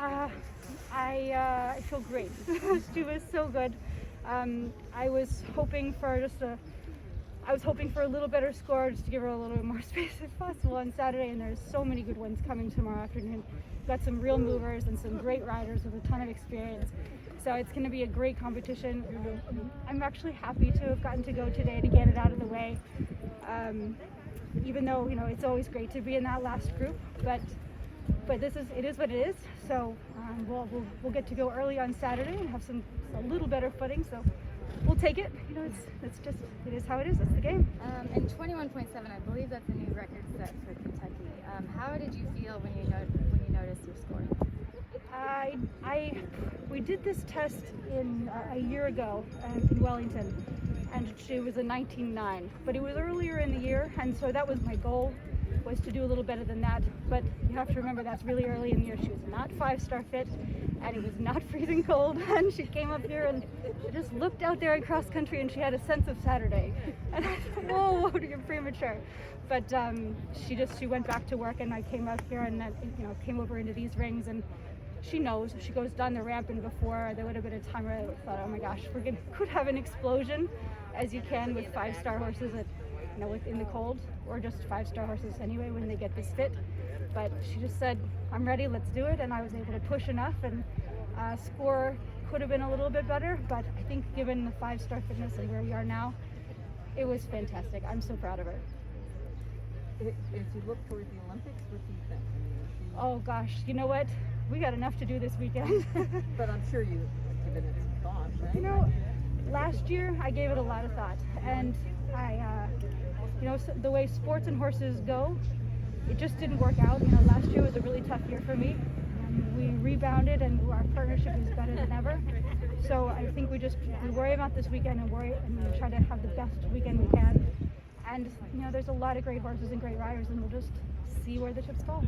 I feel great. She was so good. I was hoping for a little better score, just to give her a little bit more space if possible on Saturday, and there's so many good ones coming tomorrow afternoon. We've got some real movers and some great riders with a ton of experience. So it's going to be a great competition. I'm actually happy to have gotten to go today to get it out of the way. Even though, it's always great to be in that last group, but it is what it is. So we'll get to go early on Saturday and have a little better footing. So we'll take it. It is how it is. That's the game. And 21.7, I believe that's a new record set for Kentucky. How did you feel when you noticed your score? We did this test a year ago in Wellington, and it was a 19.9. But it was earlier in the year, and so that was my goal, was to do a little better than that. But you have to remember that's really early in the year. She was not 5-star fit, and it was not freezing cold. And she came up here and just looked out there in cross country, and she had a sense of Saturday. And I thought, whoa, you're premature. But she went back to work, and I came up here and came over into these rings, and she knows. She goes down the ramp, and before there would have been a time where I thought, oh my gosh, could have an explosion, as you can with 5-star horses in the cold, or just 5-star horses anyway when they get this fit. But she just said, I'm ready, let's do it, and I was able to push enough, and score could have been a little bit better, but I think given the 5-star fitness and where we are now, it was fantastic. I'm so proud of her. As you look toward the Olympics, what do you think? Oh gosh, you know what? We got enough to do this weekend. But I'm sure you've given it some thought, right? Last year I gave it a lot of thought, and the way sports and horses go, it just didn't work out. Last year was a really tough year for me. We rebounded, and our partnership is better than ever. So I think we worry about this weekend and try to have the best weekend we can. And there's a lot of great horses and great riders, and we'll just see where the chips fall.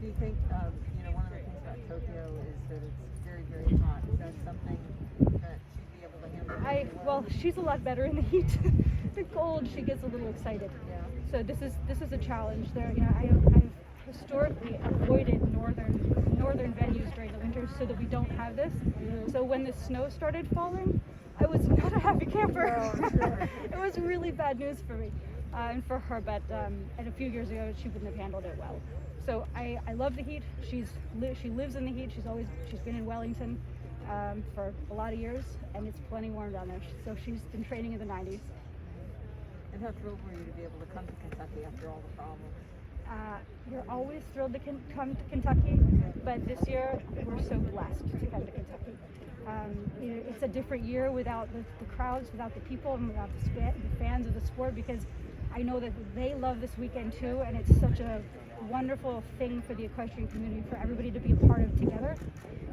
Do you think, one of the things about Tokyo is that it's very, very hot? Is that something that she'd be able to handle? Well, she's a lot better in the heat. The cold, she gets a little excited. Yeah. So this is a challenge there. I've historically avoided northern venues during the winter so that we don't have this. Mm-hmm. So when the snow started falling, I was not a happy camper. No, sure. It was really bad news for me and for her. But and a few years ago, she wouldn't have handled it well. So I love the heat. She lives in the heat. She's been in Wellington for a lot of years, and it's plenty warm down there. So she's been training in the 90s. And how thrilled were you to be able to come to Kentucky after all the problems? You're always thrilled to come to Kentucky, but this year we're so blessed to come to Kentucky. It's a different year without the crowds, without the people, and without the fans of the sport, because I know that they love this weekend too, and it's such a wonderful thing for the equestrian community, for everybody to be a part of together.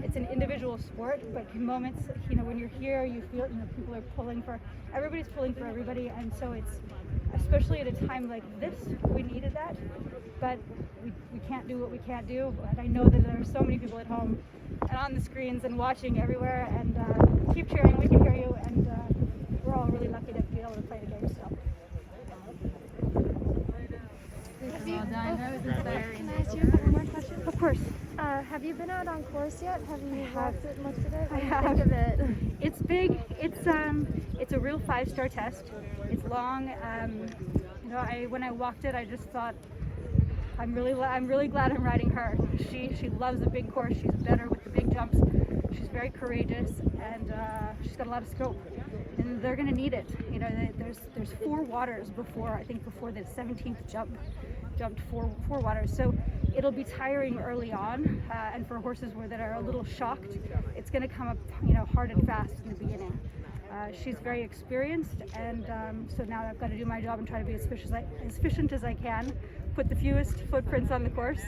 It's an individual sport, but in moments, when you're here, you feel, people are everybody's pulling for everybody, and so it's, especially at a time like this, we needed that, but we can't do what we can't do. But I know that there are so many people at home and on the screens and watching everywhere, and keep cheering, we can hear you, and we're all really lucky to be able to play the game still. Well done. That was inspiring. Can I ask you one more question? Of course. Have you been out on course yet? Have you walked it much today? I What do you have. think of it? It's big. It's a real 5-star test. It's long. When I walked it, I just thought, I'm really glad I'm riding her. She loves the big course. She's better with the big jumps. She's very courageous, and she's got a lot of scope. And they're going to need it. There's 4 waters before the 17th jumped 4 waters. So it'll be tiring early on, and for horses that are a little shocked, it's going to come up hard and fast in the beginning. She's very experienced, and so now I've got to do my job and try to be as efficient as I can, put the fewest footprints on the course,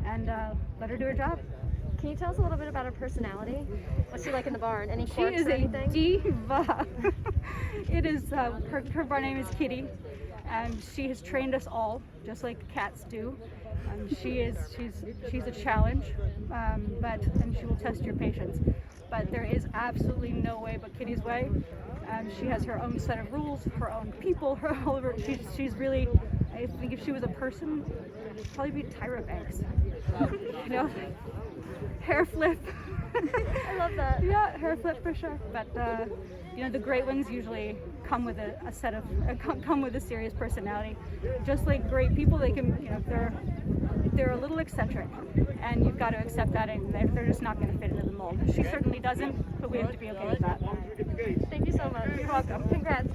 and let her do her job. Can you tell us a little bit about her personality? What's she like in the barn? Any She quirks is or a anything? diva. It is her barn name is Kitty, and she has trained us all just like cats do. She's a challenge, and she will test your patience. But there is absolutely no way but Kitty's way. She has her own set of rules, her own people, she's really, I think if she was a person, it'd probably be Tyra Banks. hair flip. I love that. Yeah, hair flip for sure. But you know, the great ones usually come with a set of come with a serious personality. Just like great people, they can, you know, they're a little eccentric, and you've got to accept that, and they're just not going to fit into the mold. She certainly doesn't, but we have to be okay with that. Thank you so much. You're welcome. Congrats.